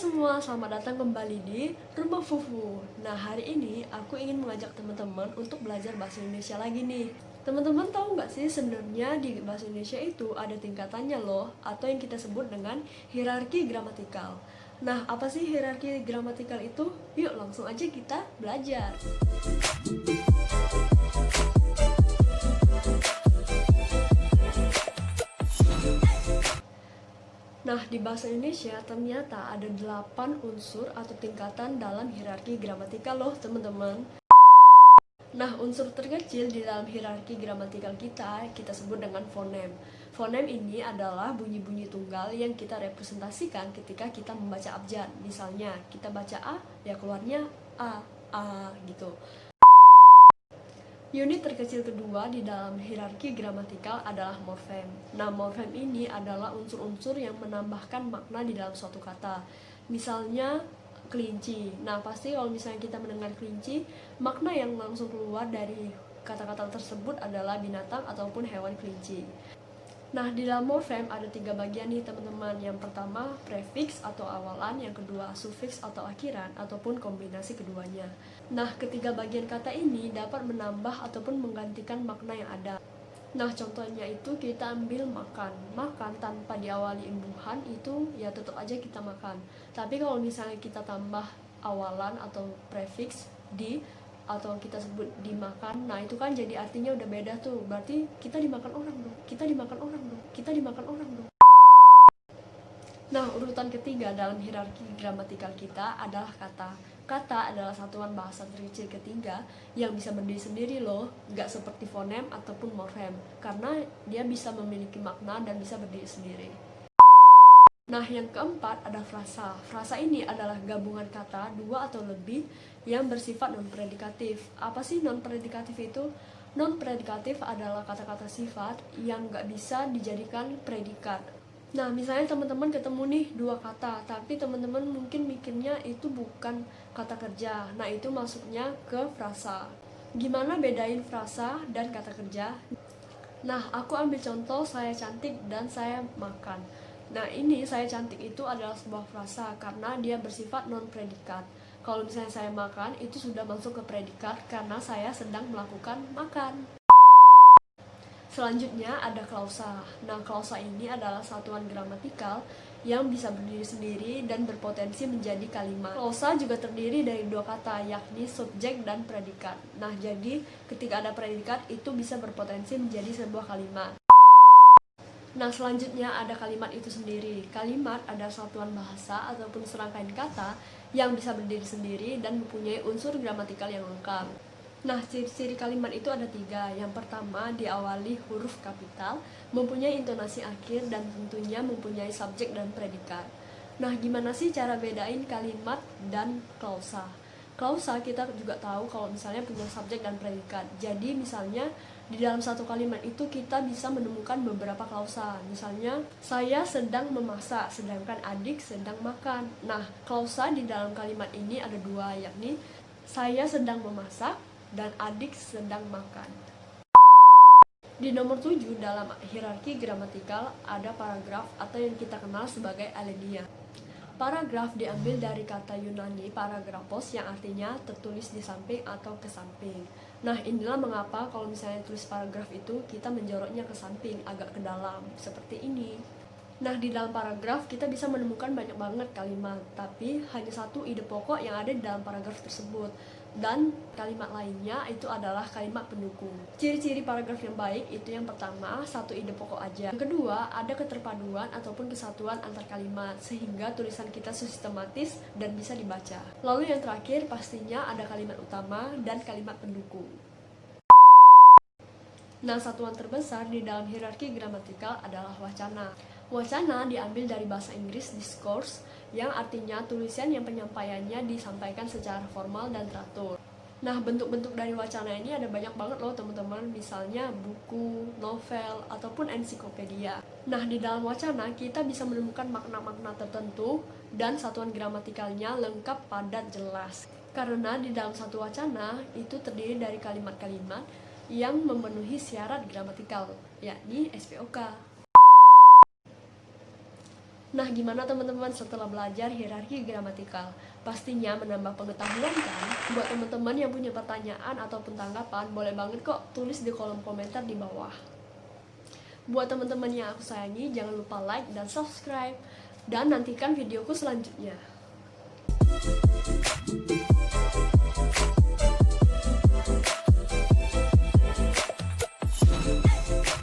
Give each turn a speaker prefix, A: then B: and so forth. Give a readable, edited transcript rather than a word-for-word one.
A: semua, selamat datang kembali di Rumah Fufu. Nah, hari ini aku ingin mengajak teman-teman untuk belajar bahasa Indonesia lagi nih. Teman-teman tahu nggak sih sebenarnya di bahasa Indonesia itu ada tingkatannya loh, atau yang kita sebut dengan hierarki gramatikal. Nah, apa sih hierarki gramatikal itu? Yuk langsung aja kita belajar. Nah, di bahasa Indonesia ternyata ada 8 unsur atau tingkatan dalam hierarki gramatikal loh, teman-teman. Nah, unsur terkecil di dalam hierarki gramatikal kita sebut dengan fonem. Fonem ini adalah bunyi-bunyi tunggal yang kita representasikan ketika kita membaca abjad. Misalnya, kita baca A, ya keluarnya A gitu. Unit terkecil kedua di dalam hierarki gramatikal adalah morfem. Nah, morfem ini adalah unsur-unsur yang menambahkan makna di dalam suatu kata. Misalnya, kelinci. Nah, pasti kalau misalnya kita mendengar kelinci, makna yang langsung keluar dari kata-kata tersebut adalah binatang ataupun hewan kelinci. Nah, di dalam morfem ada 3 bagian nih teman-teman. Yang pertama prefix atau awalan, yang kedua sufiks atau akhiran, ataupun kombinasi keduanya. Nah, ketiga bagian kata ini dapat menambah ataupun menggantikan makna yang ada. Nah, contohnya itu kita ambil makan. Makan tanpa diawali imbuhan itu ya tetap aja kita makan. Tapi kalau misalnya kita tambah awalan atau prefix di atau kita sebut dimakan, nah itu kan jadi artinya udah beda tuh. Berarti kita dimakan orang dong, kita dimakan orang dong, kita dimakan orang dong. Nah, urutan ketiga dalam hierarki gramatikal kita adalah kata. Kata adalah satuan bahasa terkecil ketiga yang bisa berdiri sendiri loh, nggak seperti fonem ataupun morfem, karena dia bisa memiliki makna dan bisa berdiri sendiri. Nah, yang keempat ada frasa. Frasa ini adalah gabungan kata dua atau lebih yang bersifat non-predikatif. Apa sih non-predikatif itu? Non-predikatif adalah kata-kata sifat yang nggak bisa dijadikan predikat. Nah, misalnya teman-teman ketemu nih 2 kata, tapi teman-teman mungkin mikirnya itu bukan kata kerja. Nah, itu masuknya ke frasa. Gimana bedain frasa dan kata kerja? Nah, aku ambil contoh saya cantik dan saya makan. Nah, ini saya cantik itu adalah sebuah frasa karena dia bersifat non-predikat. Kalau misalnya saya makan, itu sudah masuk ke predikat karena saya sedang melakukan makan. Selanjutnya ada klausa. Nah, klausa ini adalah satuan gramatikal yang bisa berdiri sendiri dan berpotensi menjadi kalimat. Klausa juga terdiri dari 2 kata, yakni subjek dan predikat. Nah, jadi ketika ada predikat itu bisa berpotensi menjadi sebuah kalimat. Nah, selanjutnya ada kalimat itu sendiri. Kalimat adalah satuan bahasa ataupun serangkaian kata yang bisa berdiri sendiri dan mempunyai unsur gramatikal yang lengkap. Nah, ciri-ciri kalimat itu ada 3. Yang pertama, diawali huruf kapital, mempunyai intonasi akhir, dan tentunya mempunyai subjek dan predikat. Nah, gimana sih cara bedain kalimat dan klausa? Klausa kita juga tahu kalau misalnya punya subjek dan predikat. Jadi misalnya di dalam satu kalimat itu kita bisa menemukan beberapa klausa. Misalnya, saya sedang memasak, sedangkan adik sedang makan. Nah, klausa di dalam kalimat ini ada 2, yakni saya sedang memasak dan adik sedang makan. Di nomor 7 dalam hierarki gramatikal ada paragraf atau yang kita kenal sebagai alinea. Paragraf diambil dari kata Yunani paragrafos yang artinya tertulis di samping atau ke samping. Nah, inilah mengapa kalau misalnya tulis paragraf itu kita menjoroknya ke samping, agak ke dalam, seperti ini. Nah, di dalam paragraf kita bisa menemukan banyak banget kalimat, tapi hanya satu ide pokok yang ada di dalam paragraf tersebut. Dan kalimat lainnya itu adalah kalimat pendukung. Ciri-ciri paragraf yang baik itu yang pertama, satu ide pokok aja. Yang kedua, ada keterpaduan ataupun kesatuan antar kalimat, sehingga tulisan kita sistematis dan bisa dibaca. Lalu yang terakhir, pastinya ada kalimat utama dan kalimat pendukung. Nah, satuan terbesar di dalam hierarki gramatikal adalah wacana. Wacana diambil dari bahasa Inggris discourse, yang artinya tulisan yang penyampaiannya disampaikan secara formal dan teratur. Nah, bentuk-bentuk dari wacana ini ada banyak banget loh teman-teman, misalnya buku, novel, ataupun ensiklopedia. Nah, di dalam wacana kita bisa menemukan makna-makna tertentu dan satuan gramatikalnya lengkap, padat, jelas. Karena di dalam satu wacana itu terdiri dari kalimat-kalimat yang memenuhi syarat gramatikal, yakni SPOK. Nah, gimana teman-teman setelah belajar hierarki gramatikal? Pastinya menambah pengetahuan kan? Buat teman-teman yang punya pertanyaan ataupun tanggapan, boleh banget kok tulis di kolom komentar di bawah. Buat teman-teman yang aku sayangi, jangan lupa like dan subscribe. Dan nantikan videoku selanjutnya.